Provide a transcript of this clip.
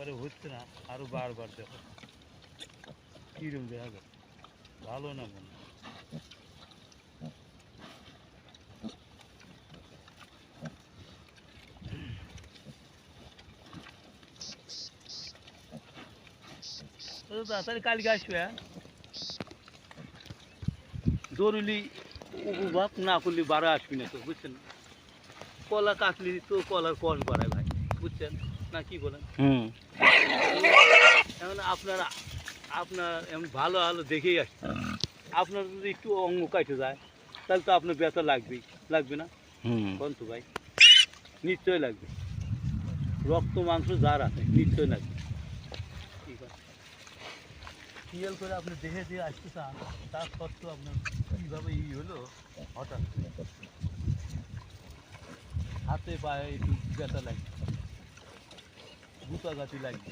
একবারে হচ্ছে না, আরো বারবার দেখো কিরম দেখা যায়, ভালো না মনে হয়। তাড়াতাড়ি কালকে আসবে, হ্যাঁ? জরুরি উপভোগ না করলে বারো আসবি না তো, বুঝছেন? কলা কাটলি তো কলার কষ বাড়ায় ভাই, বুঝছেন না, কি বলেন? এখন আপনারা এমন ভালো ভালো দেখেই আসছে, আপনার যদি একটু অঙ্গ কাটে যায় তাহলে তো আপনার ব্যথা লাগবেই, লাগবে না? কোন তো ভাই, নিশ্চয় লাগবে। রক্ত মাংস যার আছে নিশ্চয় লাগবে। ঠিক আছে, খেয়াল করে আপনি দেখে দিয়ে আসতে চান, তার সত্ত্বেও আপনার কীভাবে হলো হঠাৎ হাতে পায়ে একটু ব্যথা লাগবে, গুতাগাতি লাগবে।